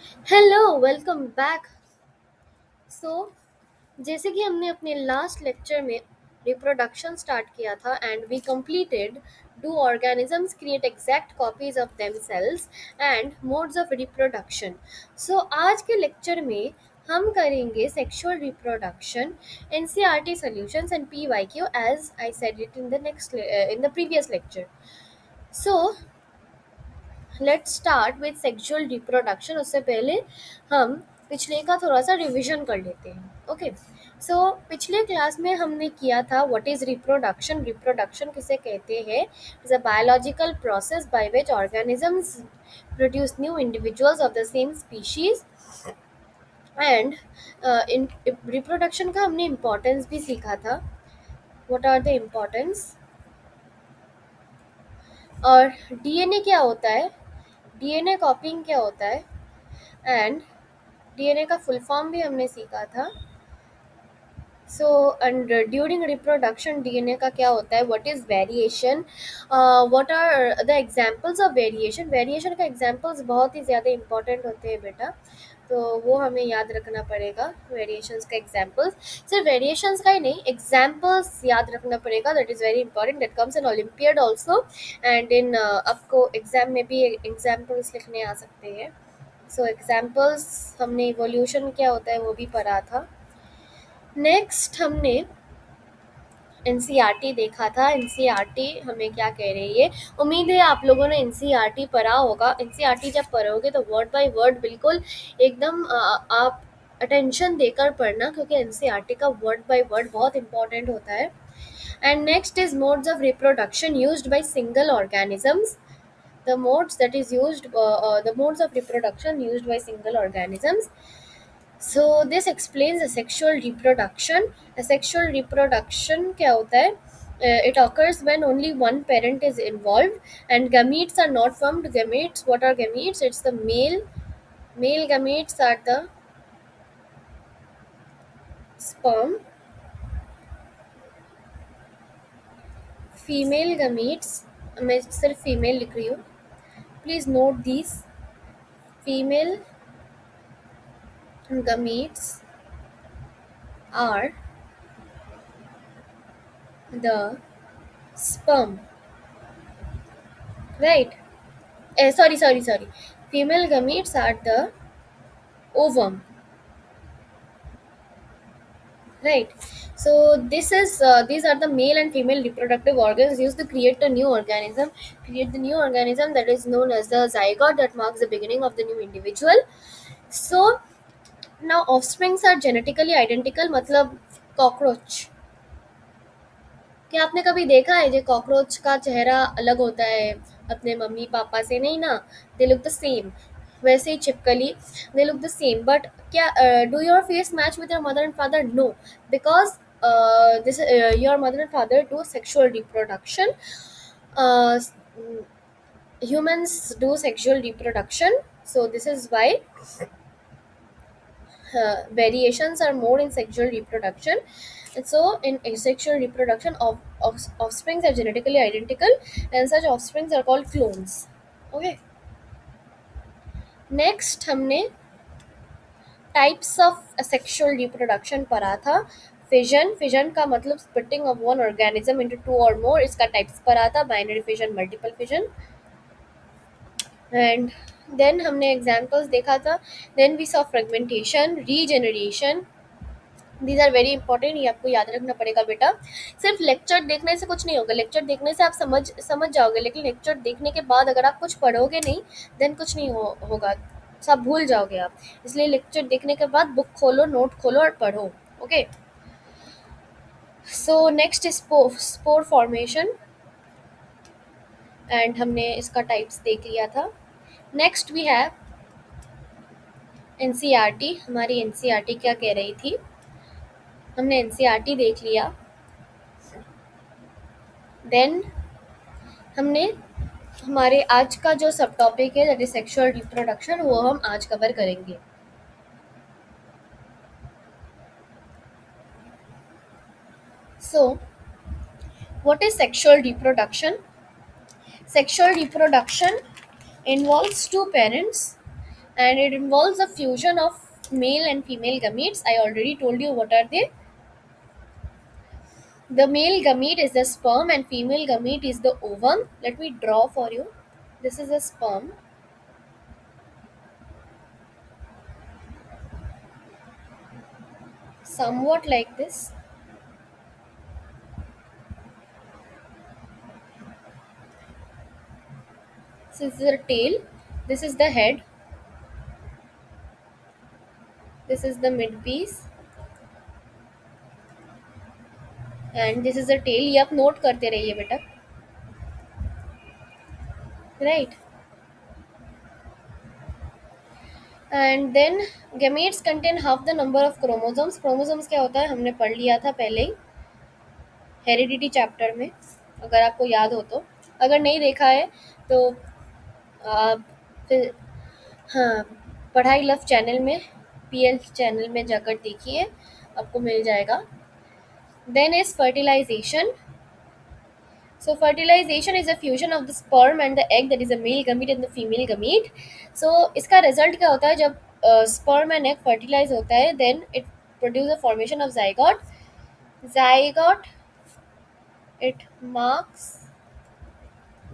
Hello welcome back. सो जैसे कि हमने अपने लास्ट लेक्चर में रिप्रोडक्शन स्टार्ट किया था and we completed do organisms create exact copies of themselves and modes of reproduction. So आज के लेक्चर में हम करेंगे sexual reproduction, NCERT solutions and PYQ as I said it in the previous lecture. So let's start with sexual reproduction. उससे पहले हम पिछले का थोड़ा सा रिवीजन कर लेते हैं। ओके, सो पिछले क्लास में हमने किया था व्हाट इज रिप्रोडक्शन। रिप्रोडक्शन किसे कहते हैं? Is a biological process by which organisms produce new individuals of the same species. And in reproduction का हमने इम्पोर्टेंस भी सीखा था। व्हाट आर द इम्पोर्टेंस और डीएनए क्या होता है, डीएनए कॉपिंग क्या होता है, एंड डीएनए का फुल फॉर्म भी हमने सीखा था। So and during reproduction DNA का क्या होता है, what is variation, what are the examples of variation. Variation का एग्जांपल्स बहुत ही ज़्यादा इंपॉर्टेंट होते हैं बेटा, तो वो हमें याद रखना पड़ेगा। वेरिएशंस का एग्जांपल्स, सिर्फ वेरिएशंस का ही नहीं, एग्जांपल्स याद रखना पड़ेगा। That is very important, that comes in Olympiad also and in आपको एग्जाम में भी एग्जांपल्स लिखने आ सकते हैं। सो एग्जांपल्स, हमने इवोल्यूशन क्या होता है वो भी पढ़ा था। नेक्स्ट हमने एनसीईआरटी देखा था। एनसीईआरटी हमें क्या कह रही है, उम्मीद है आप लोगों ने एनसीईआरटी पढ़ा होगा। एनसीईआरटी जब पढ़ोगे तो वर्ड बाय वर्ड बिल्कुल एकदम आप अटेंशन देकर पढ़ना, क्योंकि एनसीईआरटी का वर्ड बाय वर्ड बहुत इंपॉर्टेंट होता है। And next is modes of reproduction used by single organisms. The modes that is used the modes of reproduction used by single organisms. So this explains the sexual reproduction. A sexual reproduction क्या होता है? It occurs when only one parent is involved and gametes are not formed. Gametes, what are gametes? It's the male gametes are the sperm. Female gametes, मैं सिर्फ female लिख रही हूँ, please note these. Female gametes are the sperm, right? Sorry. Female gametes are the ovum, right? So this is these are the male and female reproductive organs used to create a new organism. Create the new organism that is known as the zygote that marks the beginning of the new individual. So now offsprings are genetically identical, मतलब cockroach, क्या आपने कभी देखा है जो cockroach का चेहरा अलग होता है अपने मम्मी पापा से? नहीं ना, दे लुक द सेम। वैसे ही छिपकली, they look the same, but क्या do your face match with your mother and father? No, because this your mother and father do sexual reproduction, humans do sexual reproduction, so this is why variations are more in sexual reproduction. And so in asexual reproduction of offsprings are genetically identical and such offsprings are called clones. Okay, next हमने types of sexual reproduction पढ़ा था। Fission का मतलब splitting of one organism into two or more, इसका types पढ़ा था, binary fission, multiple fission। and then हमने examples देखा था। then we saw fragmentation, regeneration। These are very important, ये आपको याद रखना पड़ेगा बेटा। सिर्फ लेक्चर देखने से कुछ नहीं होगा, लेक्चर देखने से आप समझ जाओगे, लेकिन लेक्चर देखने के बाद अगर आप कुछ पढ़ोगे नहीं देन कुछ नहीं होगा, सब भूल जाओगे आप। इसलिए लेक्चर देखने के बाद बुक खोलो, नोट खोलो और पढ़ो। Okay, so next is spore formation and हमने इसका टाइप्स देख लिया था। Next we have NCERT. हमारी एनसीईआरटी क्या कह रही थी? हमने एनसीईआरटी देख लिया, देन हमने हमारे आज का जो सब टॉपिक है दैट इज सेक्सुअल रिप्रोडक्शन, वो हम आज कवर करेंगे। So what is sexual reproduction? Sexual reproduction involves two parents and it involves a fusion of male and female gametes. I already told you what are they. The male gamete is the sperm and female gamete is the ovum. Let me draw for you. This is a sperm, somewhat like this. This is the tail, this is the head, this is the mid piece, and this is the tail. ये आप note करते रहिए बेटा. Right. And then gametes contain half the number of chromosomes. Chromosomes क्या होता है हमने पढ़ लिया था पहले ही हेरिडिटी चैप्टर में, अगर आपको याद हो तो. अगर नहीं देखा है तो आप फिर, हाँ, पढ़ाई लव चैनल में, पीएल चैनल में जाकर देखिए, आपको मिल जाएगा. Then is fertilization. So fertilization is a fusion of the sperm and the egg, that is a male gamete and the female gamete. So इसका result क्या होता है जब sperm and egg fertilize होता है, then it produce a formation of zygote. Zygote, it marks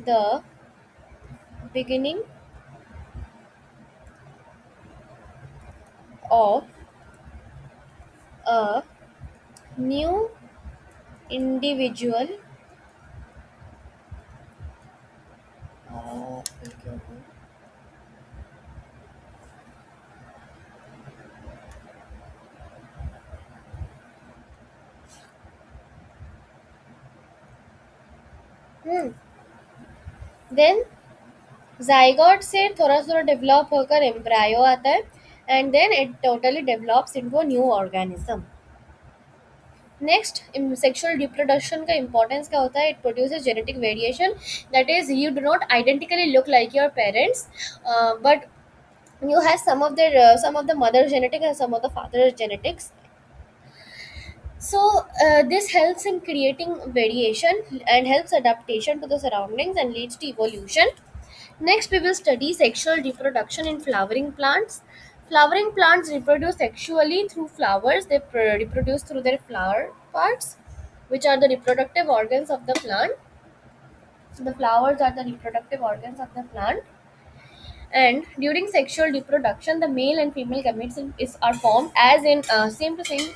the beginning of a new individual. Then zygote से थोड़ा थोड़ा डेवलप होकर एम्ब्रायो आता है, and then it totally develops into a new organism. Next, sexual reproduction का importance क्या होता है. It produces genetic variation, that is you do not identically look like your parents, but you have some of the mother genetic and some of the father genetics. So this helps in creating variation and helps adaptation to the surroundings and leads to evolution. Next, we will study sexual reproduction in flowering plants. Flowering plants reproduce sexually through flowers. They reproduce through their flower parts, which are the reproductive organs of the plant. So the flowers are the reproductive organs of the plant. And during sexual reproduction, the male and female gametes are formed as in same to same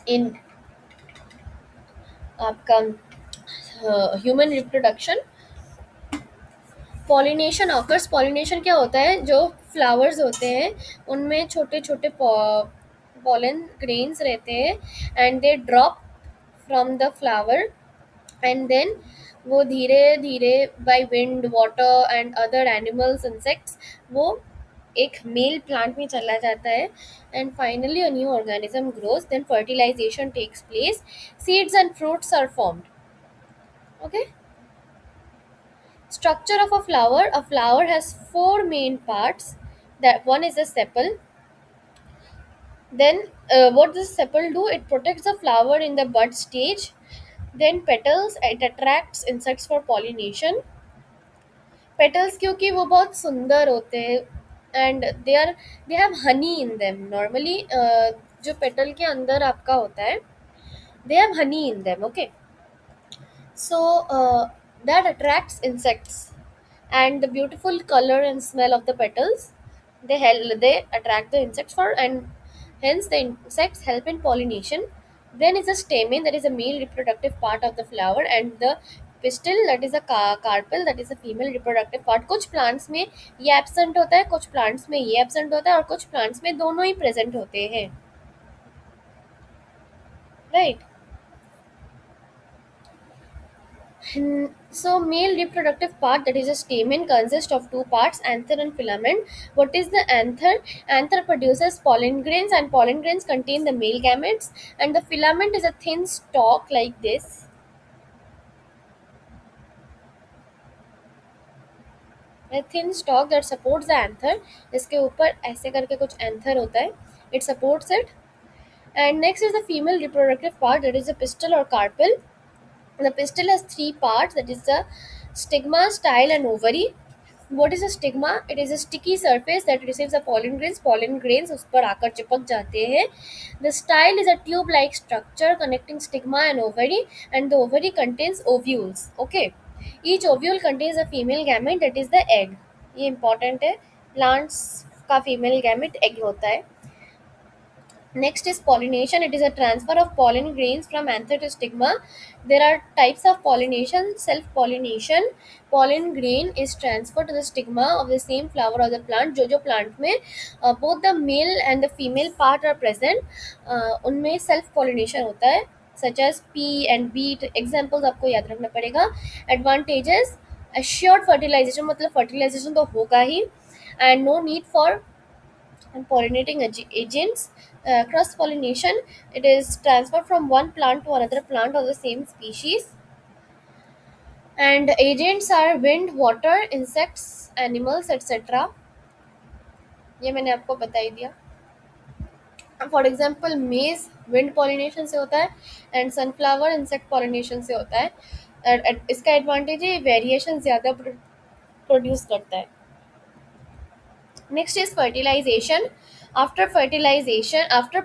in आपका human reproduction. Pollination occurs. Pollination क्या होता है, जो flowers होते हैं उनमें छोटे छोटे पॉलन ग्रेन्स रहते हैं, and they drop from the flower, and then वो धीरे धीरे by wind, water and other animals, insects, वो एक मेल प्लांट में चला जाता है, and finally a new organism grows. Then fertilization takes place. Seeds and fruits are formed. Okay. Structure of a flower. A flower has four main parts. That one is the sepal. Then what does sepal do? It protects the flower in the bud stage. Then petals. It attracts insects for pollination. Petals क्योंकि वो बहुत सुंदर होते हैं, and they have honey in them. Normally जो petal के अंदर आपका होता है, they have honey in them. Okay. So that attracts insects, and the beautiful color and smell of the petals, they attract the insects for, and hence the insects help in pollination. Then is the stamen, that is a male reproductive part of the flower, and the pistil, that is a carpel, that is a female reproductive part. कुछ plants में ये absent होता है, कुछ plants में ये absent होता है, और कुछ plants में दोनों ही present होते हैं. Right. So male reproductive part, that is a stamen, consists of two parts, anther and filament. What is the anther? Anther produces pollen grains, and pollen grains contain the male gametes, and the filament is a thin stalk like this. A thin stalk that supports the anther. इसके ऊपर ऐसे करके कुछ anther होता है. It supports it. And next is the female reproductive part, that is the pistil or carpel. The pistil has three parts, that is the stigma, style, and ovary. What is a stigma? It is a sticky surface that receives the pollen grains. Pollen grains उस पर आकर चिपक जाते हैं. The style is a tube-like structure connecting stigma and ovary, and the ovary contains ovules. Okay, each ovule contains a female gamete, that is the egg. ये important है. Plants का female gamete egg होता है. Next is pollination. It is a transfer of pollen grains from anther to stigma. There are types of pollination. Self pollination. Pollen grain is transferred to the stigma of the same flower of the plant. जो plant में both the male and the female part are present, उनमें self pollination होता है. Such as pea and beet. Examples आपको याद रखना पड़ेगा. Advantages. Assured fertilization, मतलब fertilization तो होगा ही, and no need for and pollinating agents. Cross pollination, it is transferred from one plant to another plant of the same species. And agents are wind, water, insects, animals, etc. ये मैंने आपको बता ही दिया. For example मेज wind pollination से होता है, and sunflower insect pollination से होता है. इसका एडवांटेज है वेरिएशन ज़्यादा प्रोड्यूस करता है. Next is fertilization. After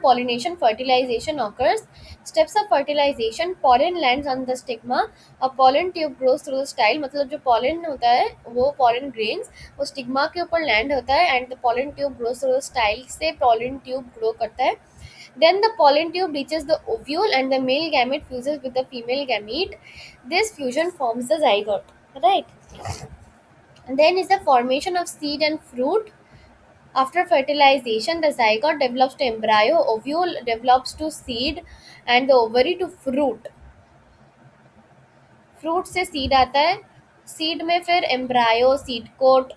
pollination, fertilization occurs. Steps of fertilization: pollen lands on the stigma. A pollen tube grows through the style. मतलब जो pollen होता है वो pollen grains वो stigma के ऊपर land होता है, and the pollen tube grows through the style से pollen tube grow करता है. Then the pollen tube reaches the ovule and the male gamete fuses with the female gamete. This fusion forms the zygote. Right. And then is the formation of seed and fruit. After fertilization, the zygote develops to embryo, ovule develops to seed, and the ovary to fruit. Fruit से seed आता है. Seed में फिर embryo, seed coat.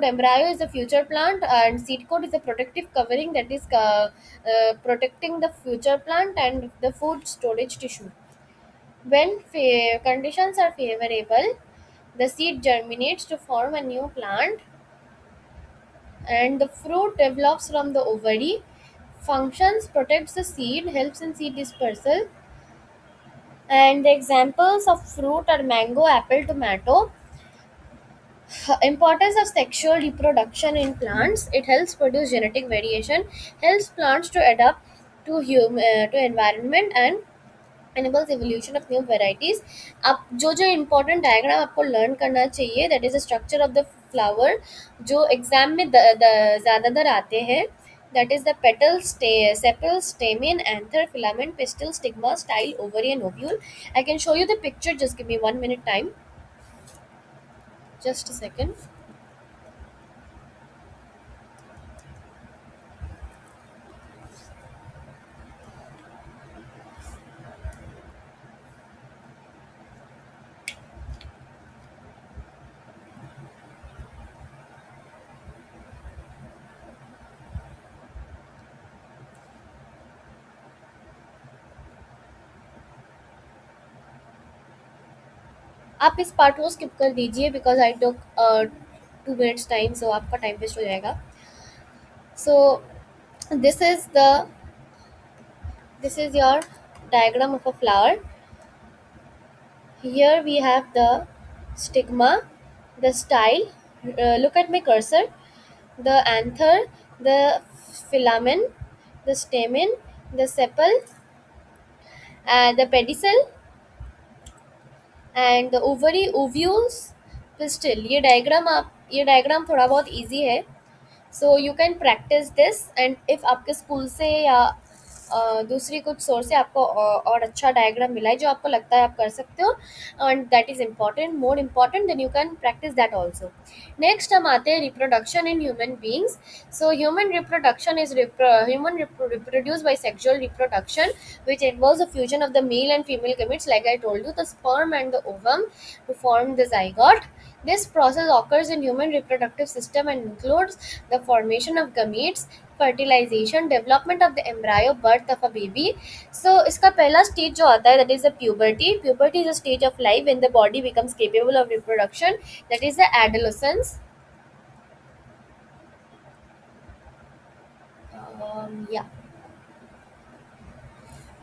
Embryo is the future plant, and seed coat is a protective covering that is protecting the future plant and the food storage tissue. When conditions are favorable, the seed germinates to form a new plant, and the fruit develops from the ovary. Functions: protects the seed, helps in seed dispersal. And the examples of fruit are mango, apple, tomato. Importance of sexual reproduction in plants: it helps produce genetic variation, helps plants to adapt to environment, and enables evolution of new varieties. अब जो जो important diagram आपको learn करना चाहिए, that is the structure of the flower, जो exam में ज़्यादातर आते हैं, that is the petal, sepal, stamen, anther, filament, pistil, stigma, style, ovary, and ovule. I can show you the picture. Just give me 1 minute time. Just a second. आप इस part को skip कर दीजिए because I took 2 minutes time, so आपका time waste हो जाएगा. So this is the this is your diagram of a flower. Here we have the stigma, the style. Look at my cursor. The anther, the filamen, the stamen, the sepal, the pedicel, and the ovary, ovules, pistil. ये diagram थोड़ा बहुत easy है. So you can practice this, and if आपके school से या दूसरी कुछ source से आपको और अच्छा डायग्राम मिला है जो आपको लगता है आप कर सकते हो, and that is important, more important, then you can practise that also. Next हम आते हैं reproduction in human beings. So human reproduction is reproduced by sexual reproduction, which involves the fusion of the male and female gametes, like I told you, the sperm and the ovum to form the zygote. This process occurs in human reproductive system and includes the formation of gametes, fertilization, development of the embryo, birth of a baby. So इसका पहला stage जो आता है, that is the puberty. Puberty is a stage of life when the body becomes capable of reproduction. That is the adolescence. Yeah.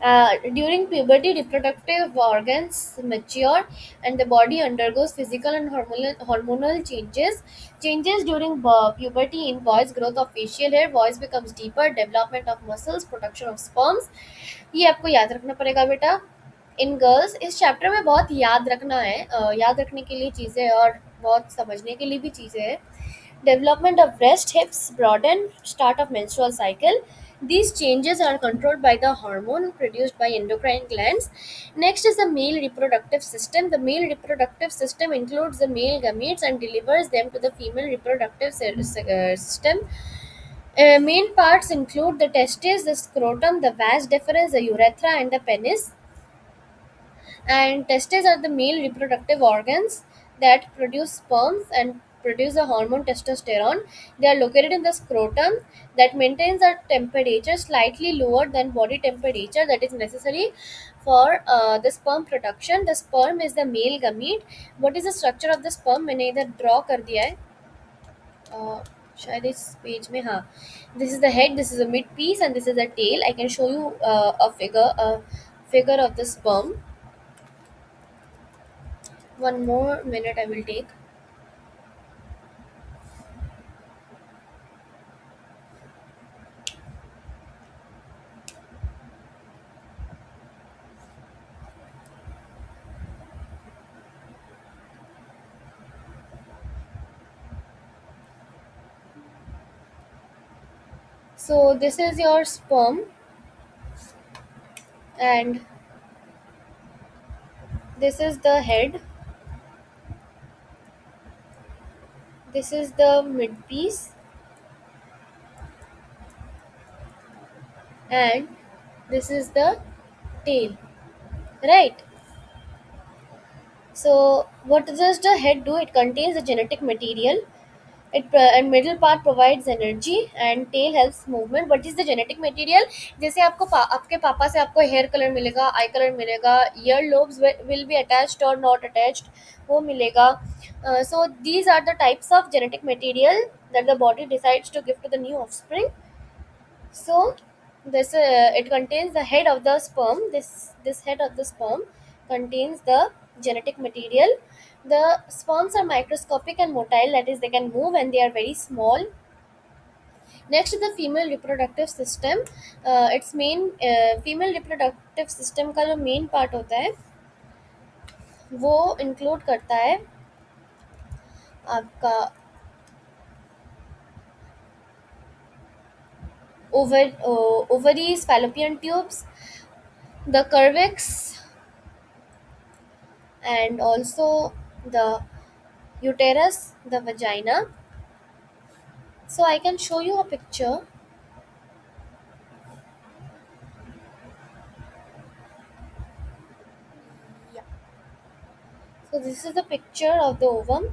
During puberty, reproductive organs mature and the body undergoes physical and hormonal changes. Changes during puberty in boys, growth of facial hair, voice becomes deeper, development of muscles, production of sperms. ये आपको याद रखना पड़ेगा बेटा. In girls इस chapter में बहुत याद रखना है, याद रखने के लिए चीज़ें और बहुत समझने के लिए भी चीज़ें हैं. Development of breast, hips broaden, start of menstrual cycle. These changes are controlled by the hormone produced by endocrine glands. Next is the male reproductive system. The male reproductive system includes the male gametes and delivers them to the female reproductive system. Main parts include the testes, the scrotum, the vas deferens, the urethra, and the penis. And testes are the male reproductive organs that produce sperms and produce the hormone testosterone. They are located in the scrotum that maintains a temperature slightly lower than body temperature that is necessary for the sperm production. The sperm is the male gamete. What is the structure of the sperm? मैंने इधर draw कर दिया है. uh, शायद इस page में, हाँ. This is the head, this is a mid piece, and this is the tail. I can show you a figure of the sperm. One more minute I will take. So this is your sperm, and this is the head, this is the mid piece, and this is the tail, right? So what does the head do? It contains the genetic material. And middle part provides energy and tail helps movement. What is the genetic material? जैसे आपके पापा से आपको hair colour मिलेगा, आई colour मिलेगा, year lobes will be attached or not attached, वो मिलेगा. So these are the types of genetic material that the body decides to give to the new offspring. So this it contains the head of the sperm. This head of the sperm contains the genetic material. The sperms are microscopic and motile, that is, they can move and they are very small. Next is the female reproductive system. Its main female reproductive system का जो main part होता है वो include करता है आपका ovaries, fallopian tubes, the cervix, and also the uterus, the vagina. So I can show you a picture. Yeah. So this is the picture of the ovum.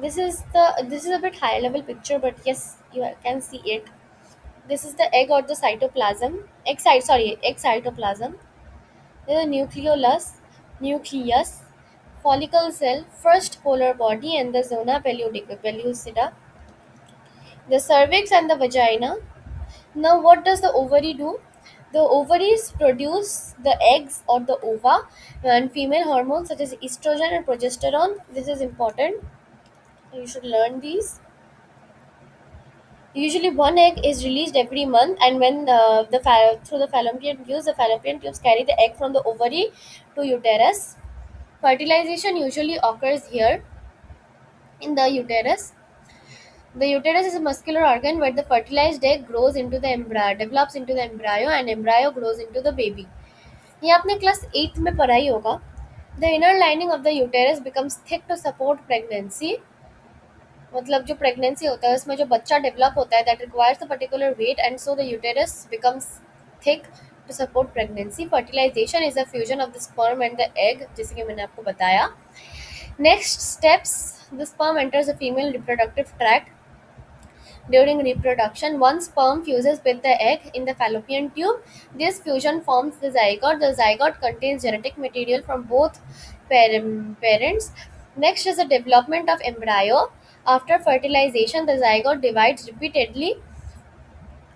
This is a bit high level picture, but yes, you can see it. This is the egg or the cytoplasm. Egg cytoplasm. The nucleus, follicle cell, first polar body, and the zona pellucida. The cervix and the vagina. Now, what does the ovary do? The ovaries produce the eggs or the ova and female hormones such as estrogen and progesterone. This is important. You should learn these. Usually, one egg is released every month, and when through the fallopian tubes carry the egg from the ovary to uterus. Fertilization usually occurs here in the uterus. The uterus is a muscular organ where the fertilized egg grows into the embryo, develops into the embryo, and embryo grows into the baby. ये आपने class 8 में पढ़ा ही होगा. The inner lining of the uterus becomes thick to support pregnancy. मतलब जो pregnancy होता है उसमें जो बच्चा डेवलप होता है that requires a particular weight, and so the uterus becomes thick to support pregnancy. Fertilization is a fusion of the sperm and the egg, जैसे कि मैंने आपको बताया. Next steps, the sperm enters the female reproductive tract. During reproduction, one sperm fuses with the egg in the fallopian tube. This fusion forms the zygote. The zygote contains genetic material from both parents. Next is the development of embryo. After fertilization, the zygote divides repeatedly.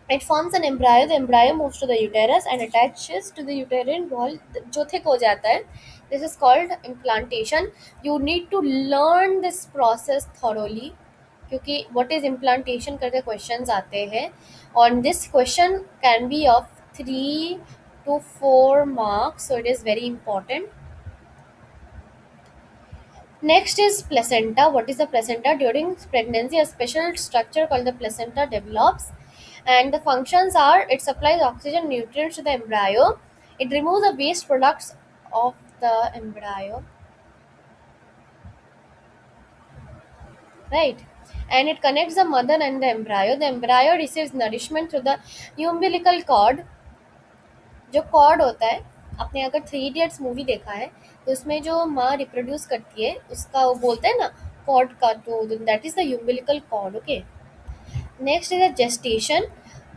It forms an embryo. The embryo moves to the uterus and attaches to the uterine wall, जो thick हो जाता है. This is called implantation. You need to learn this process thoroughly, क्योंकि what is implantation करके questions आते हैं. On this question can be of 3 to 4 marks, so it is very important. Next is placenta. What is the placenta? During pregnancy, a special structure called the placenta develops, and the functions are it supplies oxygen and nutrients to the embryo, it removes the waste products of the embryo, right? And it connects the mother and the embryo. The embryo receives nourishment through the umbilical cord. जो cord होता है, आपने अगर three idiots movie देखा है तो उसमें जो माँ रिप्रोड्यूस करती है उसका वो बोलते हैं ना कॉर्ड का, तो that is the umbilical cord. Okay. Next is the gestation.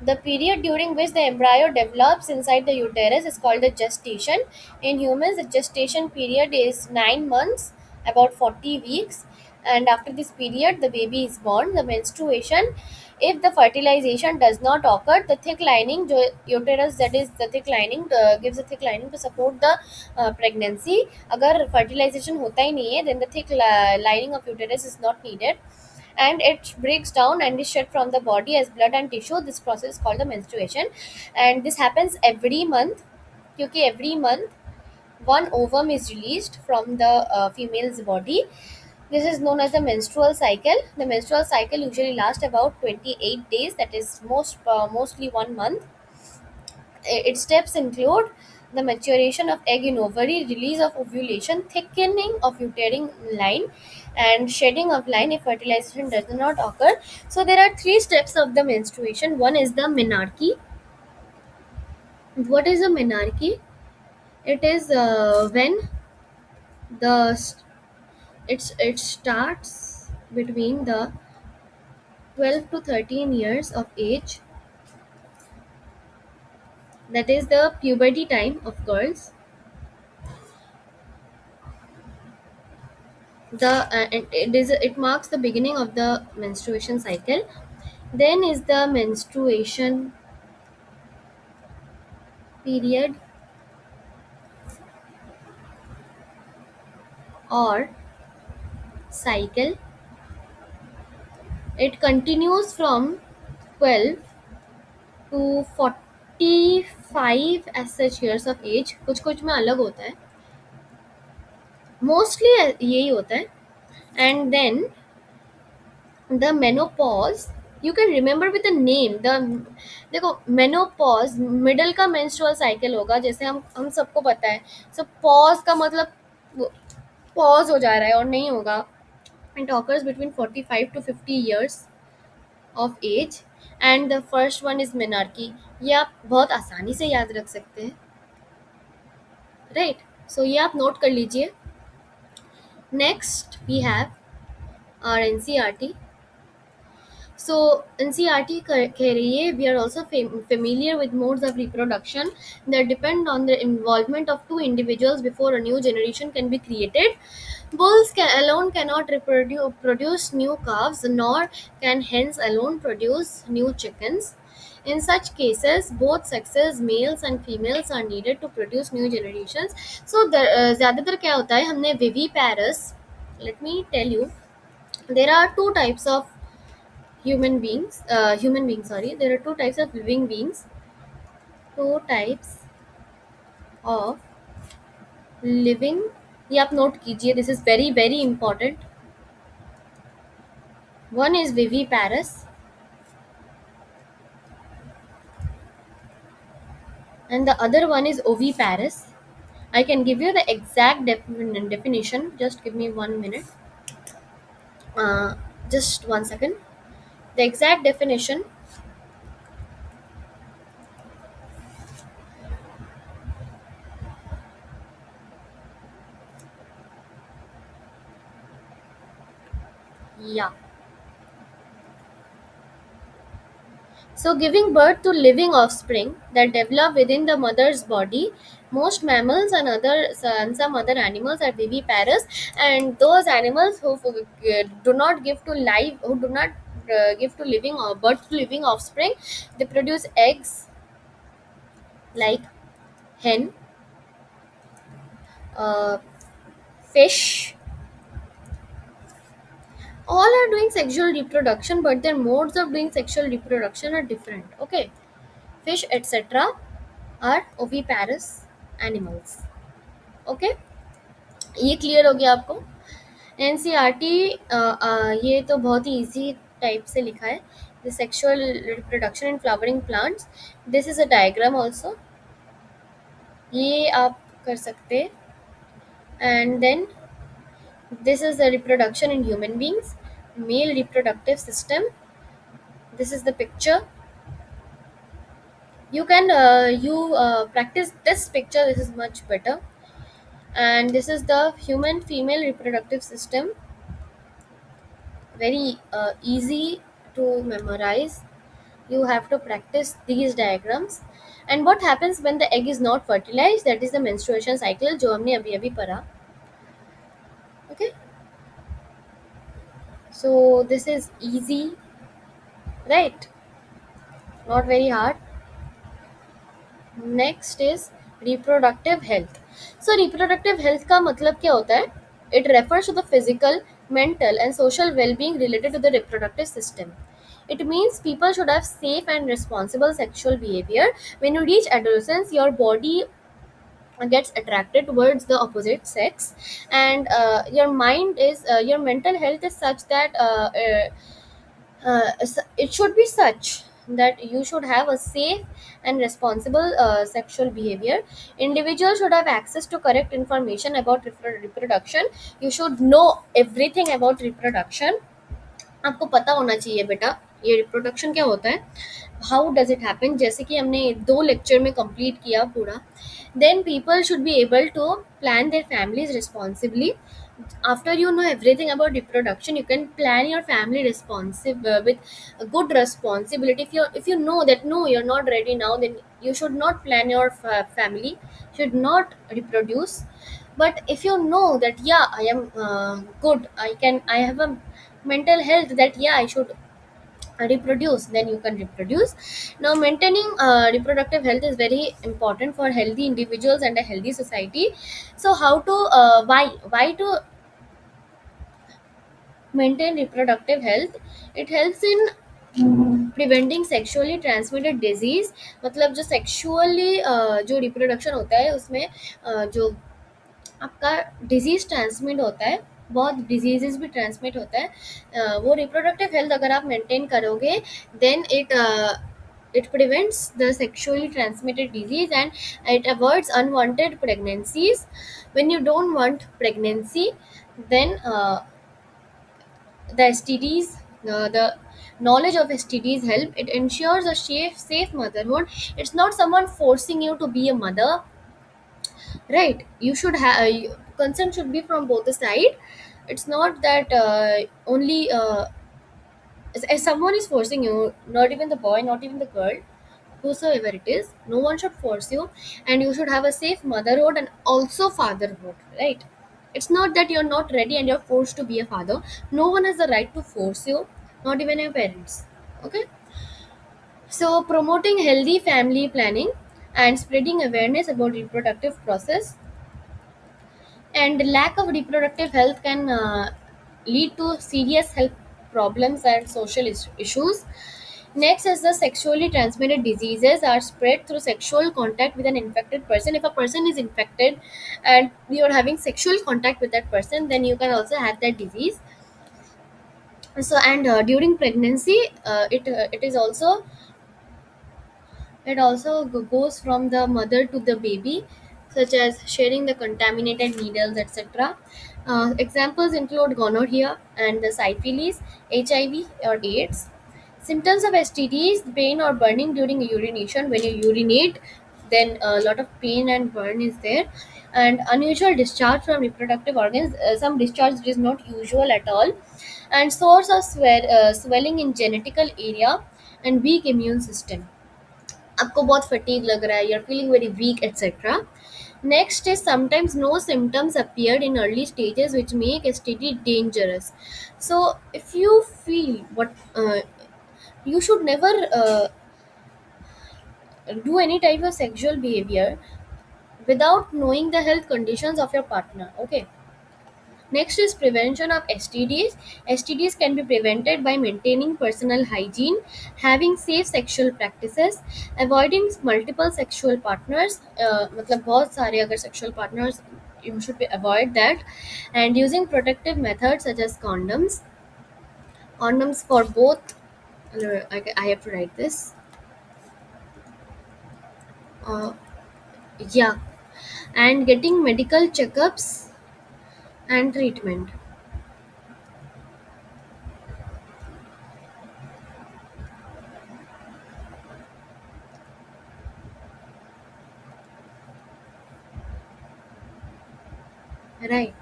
The period during which the embryo develops inside the uterus is called the gestation. In humans, the gestation period is 9 months, about 40 weeks. And after this period, the baby is born. The menstruation, if the fertilization does not occur, the thick lining, uterus, that is the thick lining, gives a thick lining to support the pregnancy. अगर fertilization होता ही नहीं है, then the thick lining of uterus is not needed, and it breaks down and is shed from the body as blood and tissue. This process is called the menstruation, and this happens every month, क्योंकि every month one ovum is released from the female's body. This is known as the menstrual cycle. The menstrual cycle usually lasts about 28 days, that is mostly 1 month. Its steps include the maturation of egg in ovary, release of ovulation, thickening of uterine line, and shedding of line if fertilization does not occur. So there are three steps of the menstruation. One is the menarche. What is a menarche? It is when the it starts between the 12 to 13 years of age. That is the puberty time of girls. It marks the beginning of the menstruation cycle. Then is the menstruation period or cycle. It continues from 12 to 45 as such years of age. कुछ कुछ में अलग होता है, mostly यही होता है. And then the menopause, you can remember with the name. The देखो menopause मिडल का menstrual cycle होगा, जैसे हम सबको पता है. So pause का मतलब पॉज हो जा रहा है और नहीं होगा. It occurs between 45 to 50 years of age. And the first one is menarche. ये आप बहुत आसानी से याद रख सकते हैं, राइट. सो ये आप नोट कर लीजिए. Next we have our NCERT. So NCRT कह रही है we are also familiar with modes of reproduction that depend on the involvement of two individuals before a new generation can be created. Bulls alone cannot produce new calves, nor can hens alone produce new chickens. In such cases, both sexes, males and females, are needed to produce new generations. So ज़्यादातर क्या होता है, हमने viviparous. Let me tell you, there are two types of human beings, sorry, there are two types of living beings. Two types of living, ये आप note कीजिए, this is very very important. One is viviparous and the other one is oviparous. I can give you the exact definition. Just give me 1 minute. uh, just 1 second. The exact definition. Yeah. So, giving birth to living offspring that develop within the mother's body. Most mammals and some other animals are viviparous, and those animals who do not give to live, who do not give to living or birth to living offspring, they produce eggs like hen, uh, fish. All are doing sexual reproduction, but their modes of doing sexual reproduction are different. Okay, fish etc. are oviparous animals. Okay, ये clear हो गया आपको? NCERT ये तो बहुत ही easy type से लिखा है. The sexual reproduction in flowering plants. This is a diagram also, ये आप कर सकते हैं. And then this is the reproduction in human beings, male reproductive system. This is the picture. You can practice this picture, this is much better. And this is the human female reproductive system, very easy to memorize. You have to practice these diagrams. And what happens when the egg is not fertilized, that is the menstruation cycle जो हमने अभी अभी पढ़ा. Okay, so this is easy, right? Not very hard. Next is reproductive health. So reproductive health का मतलब क्या होता है? It refers to the physical, mental and social well-being related to the reproductive system. It means people should have safe and responsible sexual behavior. When you reach adolescence, your body gets attracted towards the opposite sex, and your mind is your mental health is such that it should be such that you should have a safe and responsible sexual behavior. Individuals should have access to correct information about reproduction. You should know everything about reproduction. आपको पता होना चाहिए बेटा ये reproduction क्या होता है, how does it happen, जैसे कि हमने 2 लेक्चर में कंप्लीट किया पूरा. Then people should be able to plan their families responsibly. After you know everything about reproduction, you can plan your family responsive with a good responsibility. If you know that no, you're not ready now, then you should not plan your family, should not reproduce. But if you know that yeah, I am good, I have a mental health that yeah, I should reproduce, then you can reproduce. Now maintaining reproductive health is very important for healthy individuals and a healthy society. So how to why to maintain reproductive health? It helps in preventing sexually transmitted disease. मतलब जो sexually जो reproduction होता है उसमें जो आपका disease transmit होता है, बहुत डिजीजेस भी ट्रांसमिट होता है, वो रिप्रोडक्टिव हेल्थ अगर आप मेंटेन करोगे then it prevents the sexually transmitted disease, and it avoids unwanted pregnancies. When you don't want pregnancy, then the STDs, the knowledge of STDs help. It ensures a safe motherhood. It's not someone forcing you to be a mother, right? You should have consent should be from both the side. It's not that only if someone is forcing you, not even the boy, not even the girl, whosoever it is, no one should force you, and you should have a safe motherhood and also fatherhood, right? It's not that you're not ready and you're forced to be a father. No one has the right to force you, not even your parents. Okay, so promoting healthy family planning and spreading awareness about reproductive process. And lack of reproductive health can lead to serious health problems and social issues. Next is the sexually transmitted diseases are spread through sexual contact with an infected person. If a person is infected and you're having sexual contact with that person, then you can also have that disease. So and during pregnancy, it also goes from the mother to the baby, such as sharing the contaminated needles, etc. Examples include gonorrhea and the syphilis, HIV or AIDS. Symptoms of STDs: pain or burning during urination. When you urinate, then a lot of pain and burn is there. And unusual discharge from reproductive organs. Some discharge which is not usual at all. And source of swelling in genetical area. and weak immune system. आपको बहुत fatigue लग रहा है, you're feeling very weak, etc. Next is sometimes no symptoms appeared in early stages which make STD dangerous. So if you feel you should never do any type of sexual behavior without knowing the health conditions of your partner. Okay. Next is prevention of STDs. STDs can be prevented by maintaining personal hygiene, having safe sexual practices, avoiding multiple sexual partners. मतलब बहुत सारे अगर sexual partners, you should avoid that, and using protective methods such as condoms. Condoms for both. I have to write this. Uh, yeah, and getting medical checkups and treatment. Right.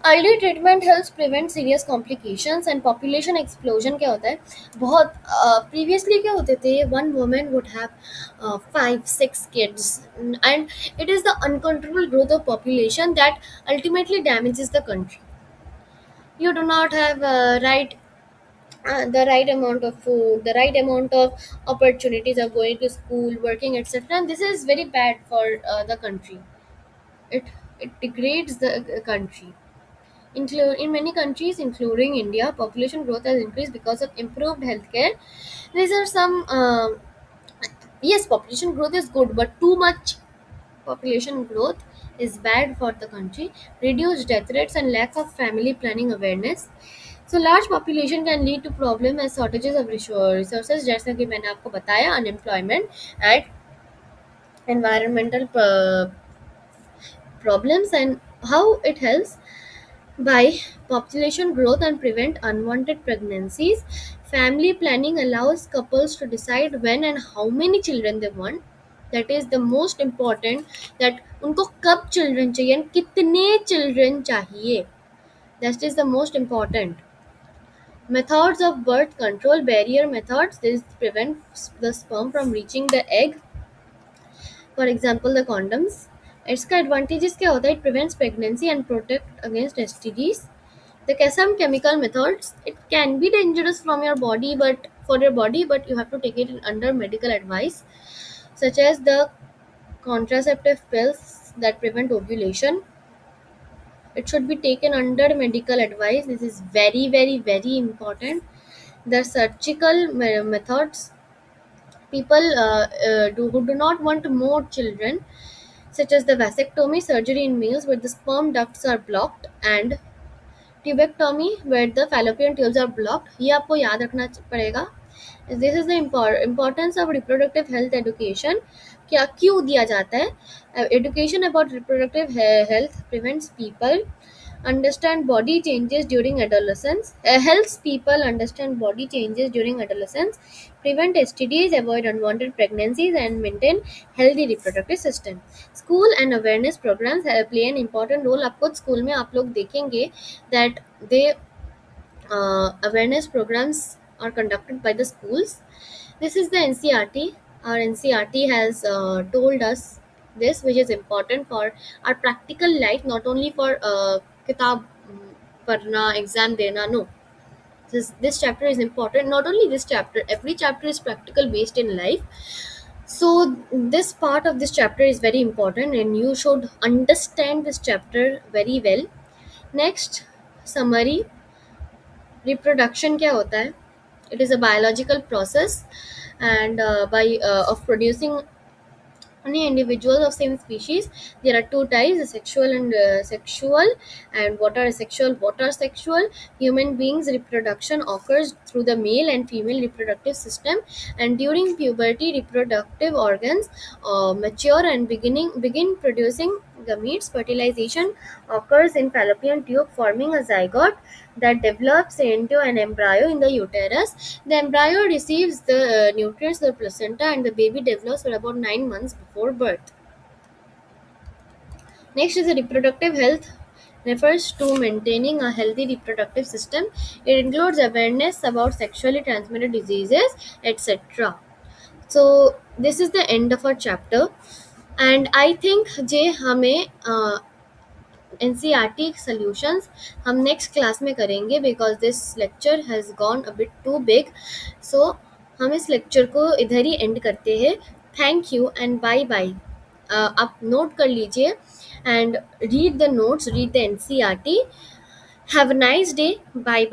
Early treatment helps prevent serious complications and population explosion क्या होता है बहुत previously क्या होते थे one women would have 5-6 kids and it is the uncontrollable growth of population that ultimately damages the country. You do not have the right amount of food, the right amount of opportunities of going to school, working, etc. And this is very bad for the country. It it degrades the country. In many countries, including India, population growth has increased because of improved healthcare. These are some. Yes, population growth is good, but too much population growth is bad for the country. Reduced death rates and lack of family planning awareness. So large population can lead to problem as shortages of resources, जैसा कि मैंने आपको बताया, unemployment and environmental problems. And how it helps by population growth and prevent unwanted pregnancies. Family planning allows couples to decide when and how many children they want. That is the most important. That उनको कब children चाहिए and कितने children चाहिए. That is the most important. Methods of birth control barrier methods. This prevents the sperm from reaching the egg. For example, the condoms. इसका advantages क्या होता है? It prevents pregnancy and protect against STDs. Some chemical methods, it can be dangerous from your body, but for your body, but you have to take it under medical advice, such as the contraceptive pills that prevent ovulation. It should be taken under medical advice. This is very, very, very important. The surgical methods, people who do not want more children, such as the vasectomy surgery in males where the sperm ducts are blocked, and tubectomy where the Fallopian tubes are blocked, ये आपको याद रखना पड़ेगा. This is the importance of reproductive health education. क्या क्यों दिया जाता है? Education about reproductive health prevents people understand body changes during adolescence, helps people understand body changes during adolescence, prevent STDs, avoid unwanted pregnancies, and maintain healthy reproductive system. School and awareness programs play an important role. आप खुद school में आप लोग देखेंगे that they awareness programs are conducted by the schools. This is the NCRT. Our NCRT has told us this, which is important for our practical life, not only for kitab parna, exam dena. No, this chapter is important. Not only this chapter, every chapter is practical based in life. So this part of this chapter is very important, and you should understand this chapter very well. Next, summary. Reproduction क्या होता है? It is a biological process and by of producing only individuals of same species. There are two types: sexual and sexual. And what are sexual, what are sexual? Human beings reproduction occurs through the male and female reproductive system, and during puberty reproductive organs mature and begin producing gametes. Fertilization occurs in fallopian tube, forming a zygote that develops into an embryo in the uterus. The embryo receives the nutrients of the placenta, and the baby develops for about 9 months before birth. Next is the reproductive health. refers to maintaining a healthy reproductive system. It includes awareness about sexually transmitted diseases, etc. So this is the end of our chapter, and I think जे हमें N C R T solutions हम next class में करेंगे because this lecture has gone a bit too big. So हम इस lecture को इधर ही एंड करते हैं. Thank you and bye bye. आप नोट कर लीजिए and read the notes, read the N C R T. Have a nice day. Bye bye.